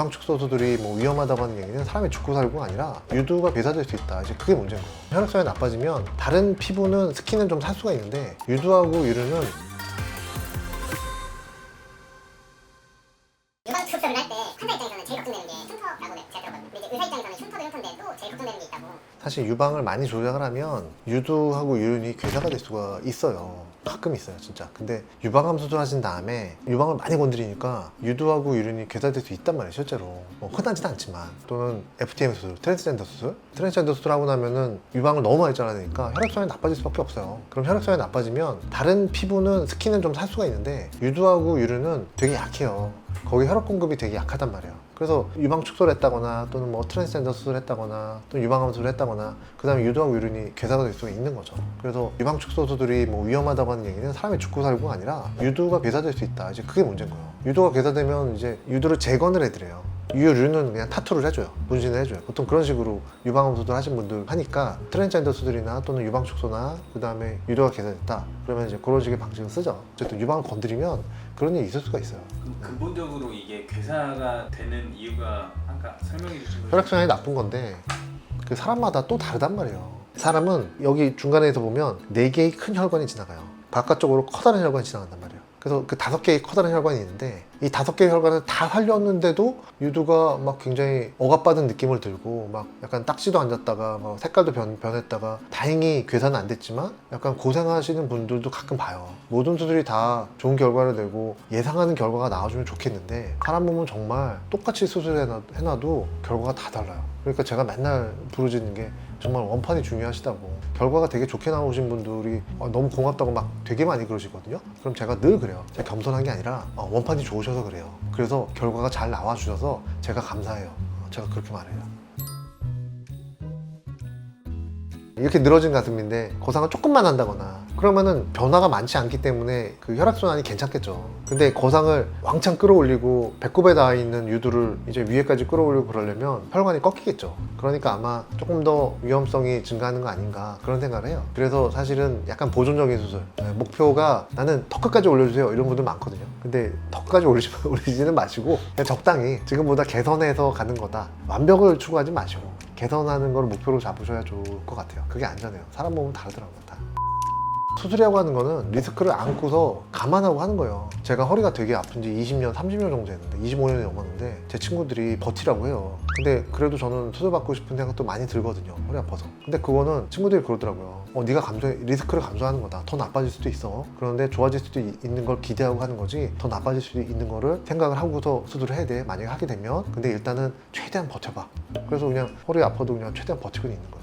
유방 축소수들이 뭐 위험하다고 하는 얘기는 사람이 죽고 살고가 아니라 유두가 괴사될 수 있다. 이제 그게 문제인 거예요. 혈액순환이 나빠지면 다른 피부는 스킨은 좀 살 수가 있는데 유두하고 유르는 유방 축소를 할 때 환자 입장에서는 제일 걱정되는 게 흉터라고 제가 들었거든요. 근데 이제 의사 입장에서는 흉터도 흉터인데 또 제일 걱정되는 게 있다고. 사실 유방을 많이 조작을 하면 유두하고 유륜이 괴사가 될 수가 있어요. 가끔 있어요, 진짜. 근데 유방암 수술하신 다음에 유방을 많이 건드리니까 유두하고 유륜이 괴사될 수 있단 말이에요, 실제로. 뭐 흔하지는 않지만. 또는 FTM 수술, 트랜스젠더 수술. 트랜스젠더 수술하고 나면은 유방을 너무 많이 잘라내니까 혈액순환이 나빠질 수밖에 없어요. 그럼 혈액순환이 나빠지면 다른 피부는 스킨은 좀 살 수가 있는데 유두하고 유륜은 되게 약해요. 거기 혈액 공급이 되게 약하단 말이에요. 그래서 유방 축소를 했다거나 또는 뭐 트랜스젠더 수술을 했다거나 또는 유방암 수술을 했다거나 그 다음에 유두하고 유륜이 괴사가 될 수가 있는 거죠. 그래서 유방 축소 수술이 뭐 위험하다고 하는 얘기는 사람이 죽고 살고가 아니라 유두가 괴사될 수 있다. 이제 그게 문제인 거예요. 유두가 괴사되면 이제 유두를 재건을 해드려요. 유륜은 그냥 타투를 해줘요. 문신을 해줘요. 보통 그런 식으로 유방암 수술 하신 분들 하니까 트랜스젠더 수술이나 또는 유방 축소나 그 다음에 유두가 괴사됐다. 그러면 이제 그런 식의 방식을 쓰죠. 어쨌든 유방을 건드리면 그런 일이 있을 수가 있어요. 근본적으로 이게 괴사가 되는 이유가 아까 설명해 주신 거죠? 혈액순환이 나쁜 건데 그 사람마다 또 다르단 말이에요. 사람은 여기 중간에서 보면 4개의 큰 혈관이 지나가요. 바깥쪽으로 커다란 혈관이 지나간단 말이에요. 그래서 그 5개의 커다란 혈관이 있는데 이 5개의 혈관을 다 살렸는데도 유두가 막 굉장히 억압받은 느낌을 들고 막 약간 딱지도 앉았다가 막 색깔도 변했다가 다행히 괴사는 안 됐지만 약간 고생하시는 분들도 가끔 봐요. 모든 수술이 다 좋은 결과를 내고 예상하는 결과가 나와주면 좋겠는데 사람 몸은 정말 똑같이 수술해놔도 결과가 다 달라요. 그러니까 제가 맨날 부르짖는 게 정말 원판이 중요하시다고. 결과가 되게 좋게 나오신 분들이 너무 고맙다고 막 되게 많이 그러시거든요. 그럼 제가 늘 그래요. 제가 겸손한 게 아니라 원판이 좋으셔서 그래요. 그래서 결과가 잘 나와주셔서 제가 감사해요. 제가 그렇게 말해요. 이렇게 늘어진 가슴인데 거상을 조금만 한다거나 그러면은 변화가 많지 않기 때문에 그 혈액순환이 괜찮겠죠. 근데 거상을 왕창 끌어올리고 배꼽에 닿아 있는 유두를 이제 위에까지 끌어올리고 그러려면 혈관이 꺾이겠죠. 그러니까 아마 조금 더 위험성이 증가하는 거 아닌가 그런 생각을 해요. 그래서 사실은 약간 보존적인 수술, 목표가 나는 턱 끝까지 올려주세요 이런 분들 많거든요. 근데 턱 끝까지 올리지는 마시고 그냥 적당히 지금보다 개선해서 가는 거다. 완벽을 추구하지 마시고 개선하는 걸 목표로 잡으셔야 좋을 것 같아요. 그게 안전해요. 사람 몸은 다르더라고요. 다. 수술이라고 하는 거는 리스크를 안고서 감안하고 하는 거예요. 제가 허리가 되게 아픈 지 20년, 30년 정도 됐는데 25년이 넘었는데 제 친구들이 버티라고 해요. 근데 그래도 저는 수술 받고 싶은 생각도 많이 들거든요. 허리 아파서. 근데 그거는 친구들이 그러더라고요. 네가 리스크를 감수하는 거다. 더 나빠질 수도 있어. 그런데 좋아질 수도 있는 걸 기대하고 하는 거지 더 나빠질 수도 있는 거를 생각을 하고서 수술을 해야 돼. 만약에 하게 되면. 근데 일단은 최대한 버텨봐. 그래서 그냥 허리 아파도 그냥 최대한 버티고 있는 거예요.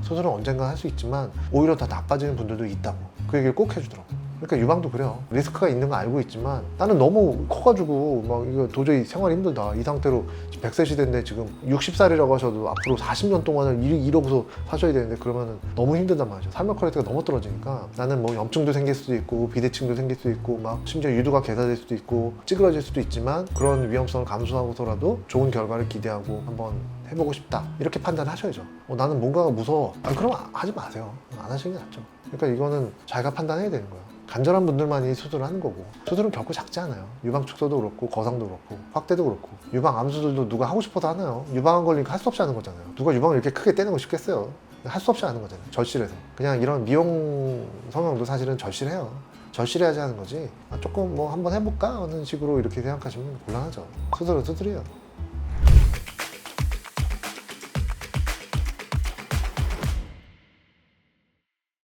수술은 언젠가 할 수 있지만 오히려 더 나빠지는 분들도 있다고 그 얘기를 꼭 해주더라고. 그러니까 유방도 그래요. 리스크가 있는 거 알고 있지만 나는 너무 커가지고 막 이거 도저히 생활이 힘들다. 이 상태로 100세 시대인데 지금 60살이라고 하셔도 앞으로 40년 동안을 이러고서 사셔야 되는데 그러면은 너무 힘들단 말이죠. 삶의 퀄리티가 너무 떨어지니까 나는 뭐 염증도 생길 수도 있고 비대칭도 생길 수도 있고 막 심지어 유두가 괴사될 수도 있고 찌그러질 수도 있지만 그런 위험성을 감수하고서라도 좋은 결과를 기대하고 한번 해보고 싶다 이렇게 판단하셔야죠. 나는 뭔가가 무서워. 그럼 하지 마세요. 안 하시는 게 낫죠. 그러니까 이거는 자기가 판단해야 되는 거예요. 간절한 분들만이 수술을 하는 거고 수술은 결코 작지 않아요. 유방 축소도 그렇고 거상도 그렇고 확대도 그렇고 유방 암 수술도 누가 하고 싶어서 하나요? 유방암 걸리니까 할 수 없이 하는 거잖아요. 누가 유방을 이렇게 크게 떼는 거 쉽겠어요? 할 수 없이 하는 거잖아요. 절실해서. 그냥 이런 미용 성형도 사실은 절실해요. 절실해야지 하는 거지 조금 뭐 한번 해볼까 하는 식으로 이렇게 생각하시면 곤란하죠. 수술은 수술이에요.